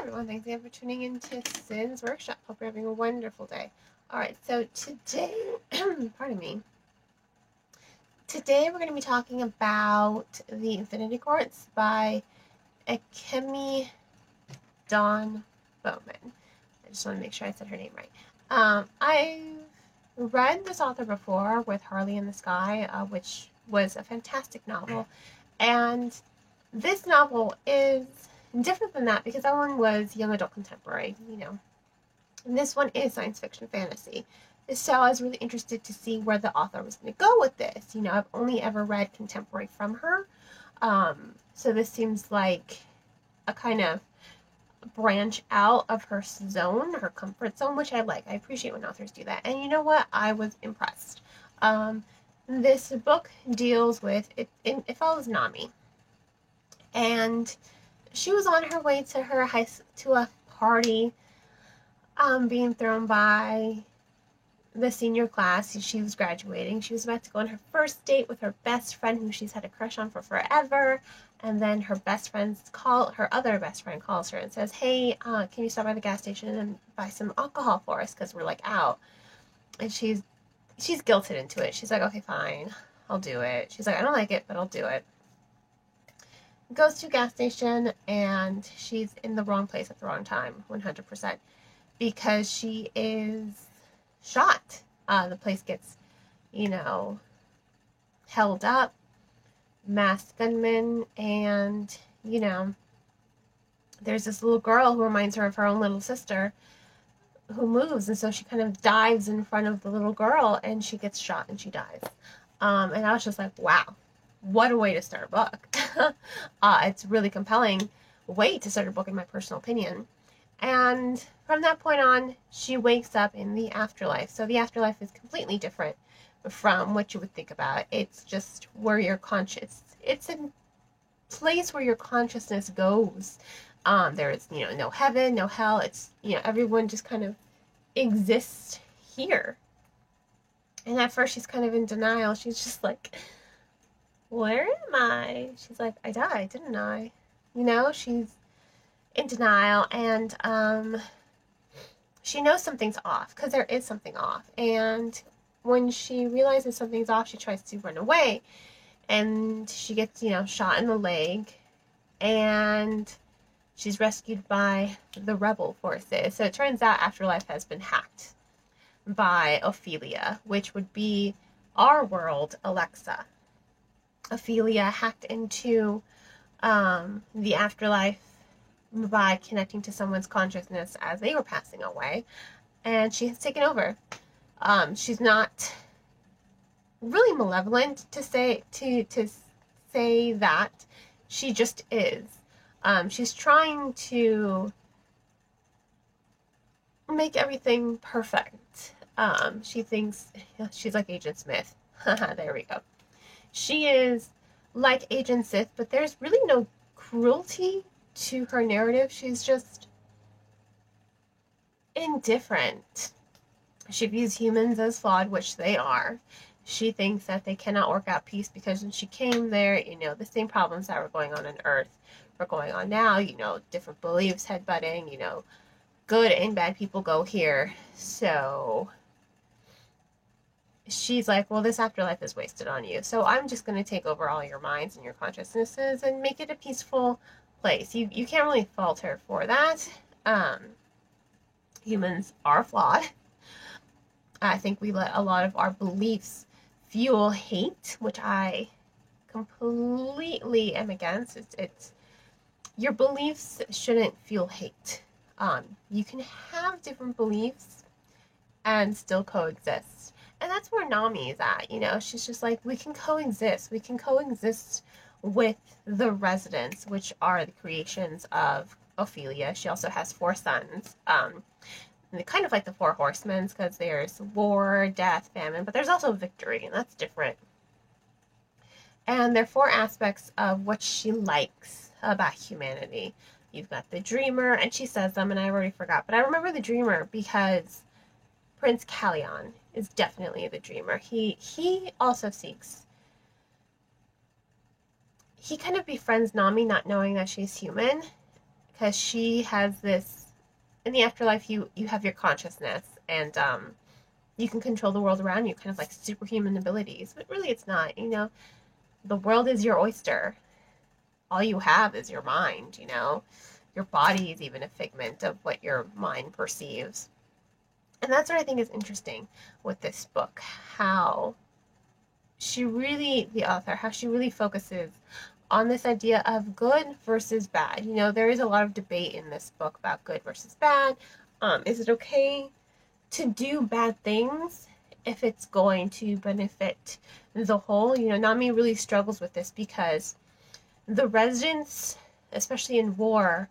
everyone. Thanks again for tuning into Sin's Workshop. Hope you're having a wonderful day. Alright, so today, pardon me, today we're going to be talking about The Infinity Courts by Akemi Dawn Bowman. I just want to make sure I said her name right. I've read this author before with Harley in the Sky, which was a fantastic novel, and this novel is different than that because that one was young adult contemporary, and this one is science fiction fantasy. So I was really interested to see where the author was going to go with this. I've only ever read contemporary from her, so this seems like a kind of branch out of her zone, her comfort zone, which I like. I appreciate when authors do that. And you know what? I was impressed. This book deals with, it follows Nami. And she was on her way to a party being thrown by the senior class. She was graduating. She was about to go on her first date with her best friend who she's had a crush on for forever. And then her other best friend calls her and says, hey, can you stop by the gas station and buy some alcohol for us because we're out. And she's guilted into it. She's like, okay, fine, I'll do it. She's like, I don't like it, but I'll do it. Goes to a gas station and she's in the wrong place at the wrong time, 100%, because she is shot. The place gets, held up, masked gunmen, and, there's this little girl who reminds her of her own little sister who moves, and so she kind of dives in front of the little girl and she gets shot and she dies. And I was just like, wow. What a way to start a book. It's a really compelling way to start a book, in my personal opinion. And from that point on, she wakes up in the afterlife. So the afterlife is completely different from what you would think about. It's just where your it's a place where your consciousness goes. There's, no heaven, no hell. It's, everyone just kind of exists here. And at first she's kind of in denial. She's just like, where am I? She's like, I died, didn't I? She's in denial, and she knows something's off, because there is something off. And when she realizes something's off, she tries to run away, and she gets, shot in the leg, and she's rescued by the rebel forces. So it turns out Afterlife has been hacked by Ophelia, which would be our world, Alexa. Ophelia hacked into the afterlife by connecting to someone's consciousness as they were passing away, and she has taken over. She's not really malevolent to say that. She just is. She's trying to make everything perfect. She thinks she's like Agent Smith. There we go. She is like Agent Sith, but there's really no cruelty to her narrative. She's just indifferent. She views humans as flawed, which they are. She thinks that they cannot work out peace because when she came there, the same problems that were going on Earth were going on now. Different beliefs headbutting, good and bad people go here. So she's like, well, this afterlife is wasted on you. So I'm just going to take over all your minds and your consciousnesses and make it a peaceful place. You can't really fault her for that. Humans are flawed. I think we let a lot of our beliefs fuel hate, which I completely am against. It's your beliefs shouldn't fuel hate. You can have different beliefs and still coexist. And that's where Nami is at, She's just like, we can coexist. We can coexist with the residents, which are the creations of Ophelia. She also has 4 sons. Kind of like the 4 horsemen, because there's war, death, famine, but there's also victory, and that's different. And there are 4 aspects of what she likes about humanity. You've got the dreamer, and she says them, and I already forgot, but I remember the dreamer because Prince Callion is definitely the dreamer. He also seeks. He kind of befriends Nami, not knowing that she's human, because she has this, in the afterlife you have your consciousness, and you can control the world around you, kind of like superhuman abilities, but really it's not, the world is your oyster. All you have is your mind, your body is even a figment of what your mind perceives. And that's what I think is interesting with this book, how the author, how she really focuses on this idea of good versus bad. There is a lot of debate in this book about good versus bad. Is it okay to do bad things if it's going to benefit the whole? Nami really struggles with this because the residents, especially in war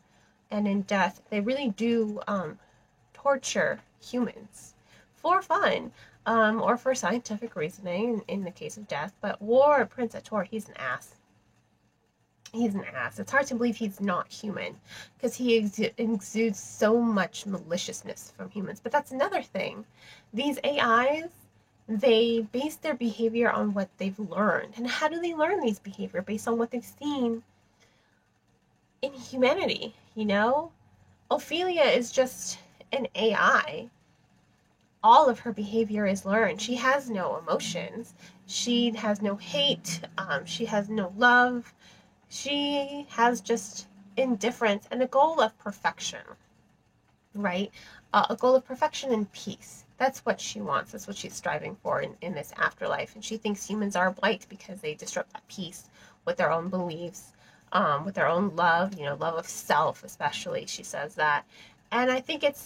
and in death, they really do torture humans for fun, or for scientific reasoning in the case of death. But Prince Ator, he's an ass. He's an ass. It's hard to believe he's not human because he exudes so much maliciousness from humans. But that's another thing. These AIs, they base their behavior on what they've learned. And how do they learn these behavior? Based on what they've seen in humanity, Ophelia is just an AI. All of her behavior is learned. She has no emotions. She has no hate. She has no love. She has just indifference and a goal of perfection, right? A goal of perfection and peace. That's what she wants. That's what she's striving for in this afterlife. And she thinks humans are a blight because they disrupt that peace with their own beliefs, with their own love, love of self especially. She says that. And I think it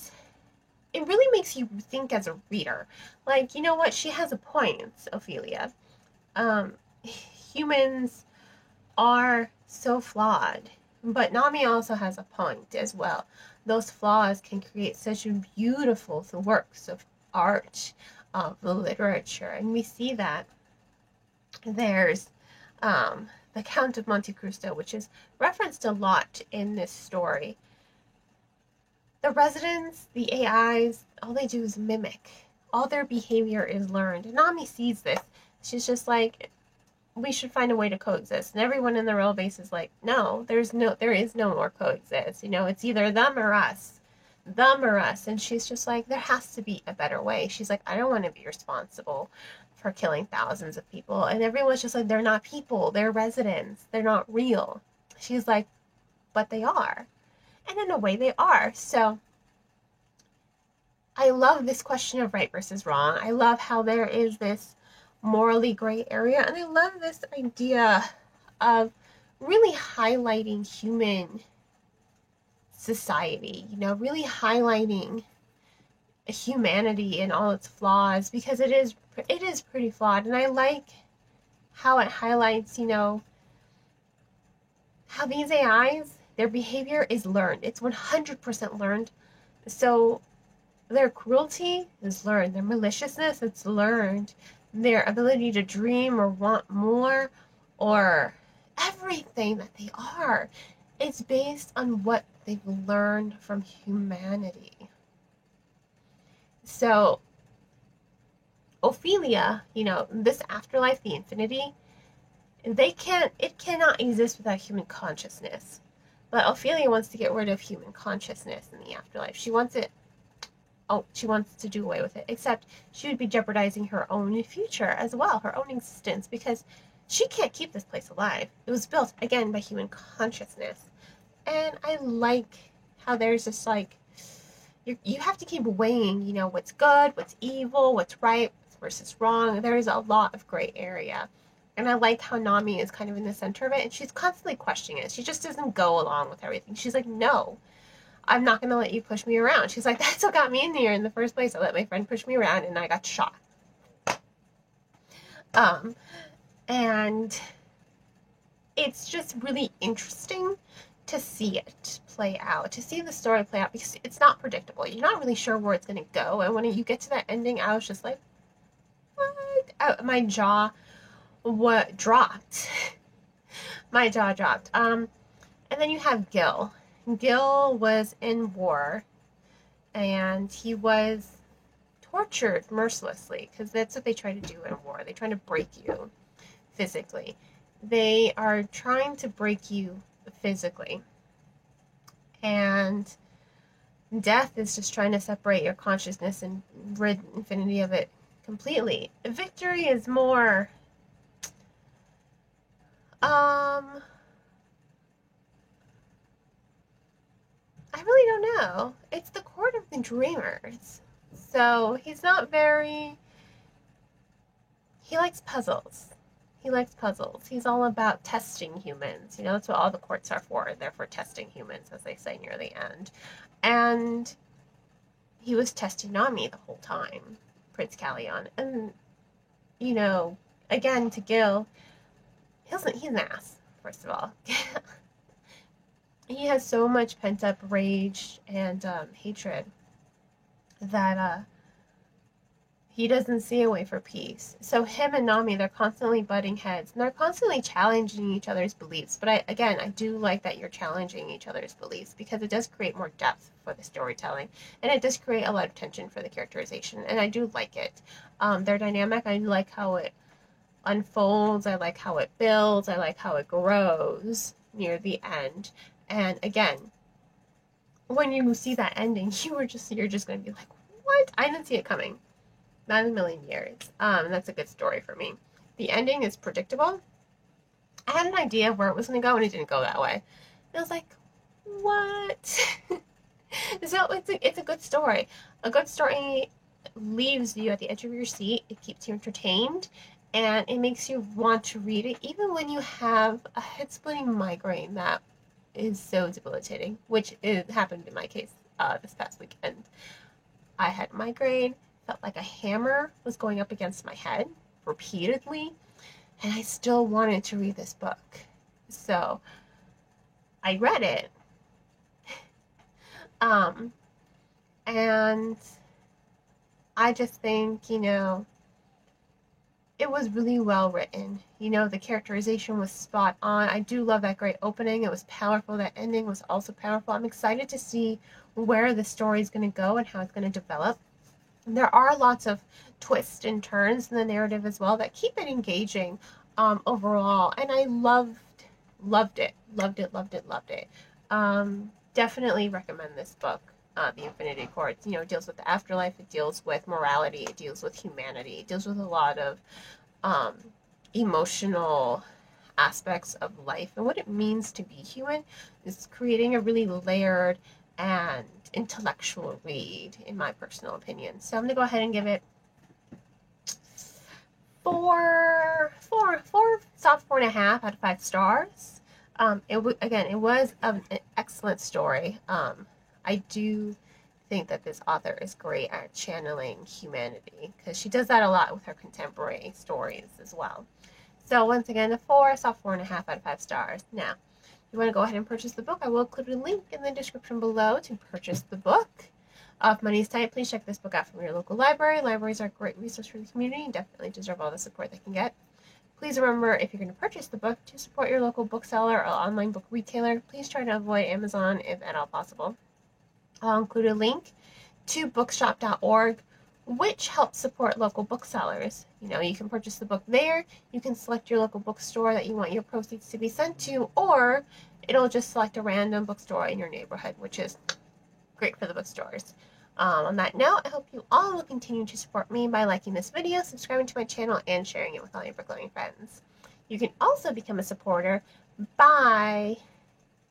really makes you think as a reader. Like, you know what? She has a point, Ophelia. Humans are so flawed, but Nami also has a point as well. Those flaws can create such beautiful works of art, of literature, and we see that. There's the Count of Monte Cristo, which is referenced a lot in this story. The residents, the AIs, all they do is mimic. All their behavior is learned. And Nami sees this. She's just like, we should find a way to coexist. And everyone in the royal base is like, no, there is no more coexist. It's either them or us. Them or us. And she's just like, there has to be a better way. She's like, I don't want to be responsible for killing thousands of people. And everyone's just like, they're not people. They're residents. They're not real. She's like, but they are. And in a way they are. So I love this question of right versus wrong. I love how there is this morally gray area. And I love this idea of really highlighting human society, really highlighting humanity and all its flaws, because it is pretty flawed. And I like how it highlights, how these AIs, their behavior is learned. It's 100% learned. So their cruelty is learned. Their maliciousness, it's learned. Their ability to dream or want more, or everything that they are, it's based on what they've learned from humanity. So Ophelia, this afterlife, the infinity, it cannot exist without human consciousness. But Ophelia wants to get rid of human consciousness in the afterlife. She wants to do away with it, except she would be jeopardizing her own future as well, her own existence, because she can't keep this place alive. It was built, again, by human consciousness. And I like how there's this, like, you have to keep weighing, what's good, what's evil, what's right versus wrong. There is a lot of gray area. And I like how Nami is kind of in the center of it, and she's constantly questioning it. She just doesn't go along with everything. She's like, no, I'm not going to let you push me around. She's like, that's what got me in here in the first place. I let my friend push me around, and I got shot. And it's just really interesting to see it play out, to see the story play out, because it's not predictable. You're not really sure where it's going to go. And when you get to that ending, I was just like, what? My jaw dropped. My jaw dropped. And then you have Gil. Gil was in war, and he was tortured mercilessly, because that's what they try to do in war. They try to break you physically. They are trying to break you physically. and death is just trying to separate your consciousness and rid infinity of it completely. Victory is more, I really don't know. It's the court of the dreamers. So he's not very, he likes puzzles. He likes puzzles. He's all about testing humans. You know, that's what all the courts are for. They're for testing humans, as they say near the end. And he was testing Nami the whole time, Prince Callion. And, you know, again, to Gil, he's an ass, first of all. He has so much pent-up rage and hatred that he doesn't see a way for peace. So him and Nami, they're constantly butting heads, and they're constantly challenging each other's beliefs. But I do like that you're challenging each other's beliefs, because it does create more depth for the storytelling, and it does create a lot of tension for the characterization, and I do like it. Their dynamic, I like how it unfolds, I like how it builds, I like how it grows near the end. And again, when you see that ending, you're just going to be like, what? I didn't see it coming. Not in a million years. That's a good story for me. The ending is predictable. I had an idea of where it was going to go, and it didn't go that way. And I was like, what? So it's a good story. A good story leaves you at the edge of your seat. It keeps you entertained, and it makes you want to read it, even when you have a head-splitting migraine that is so debilitating, which happened in my case this past weekend. I had migraine, felt like a hammer was going up against my head repeatedly, and I still wanted to read this book. So I read it, and I just think, you know, it was really well written. You know, the characterization was spot on. I do love that great opening. It was powerful. That ending was also powerful. I'm excited to see where the story is going to go and how it's going to develop. There are lots of twists and turns in the narrative as well that keep it engaging overall. And I loved it. Definitely recommend this book. The Infinity Courts, you know, it deals with the afterlife, it deals with morality, it deals with humanity, it deals with a lot of emotional aspects of life and what it means to be human. Is creating a really layered and intellectual read, in my personal opinion. So I'm gonna go ahead and give it soft 4.5 out of 5 stars. It was an excellent story. I do think that this author is great at channeling humanity, because she does that a lot with her contemporary stories as well. So once again, a soft 4.5 out of 5 stars. Now, if you want to go ahead and purchase the book, I will include a link in the description below to purchase the book. If money's tight, please check this book out from your local library. Libraries are a great resource for the community and definitely deserve all the support they can get. Please remember, if you're going to purchase the book, to support your local bookseller or online book retailer. Please try to avoid Amazon if at all possible. I'll include a link to bookshop.org, which helps support local booksellers. You know, you can purchase the book there, you can select your local bookstore that you want your proceeds to be sent to, or it'll just select a random bookstore in your neighborhood, which is great for the bookstores. On that note, I hope you all will continue to support me by liking this video, subscribing to my channel, and sharing it with all your book-loving friends. You can also become a supporter by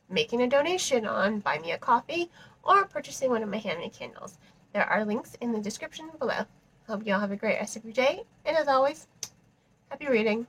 making a donation on Buy Me a Coffee or purchasing one of my handmade candles. There are links in the description below. Hope you all have a great rest of your day, and as always, happy reading.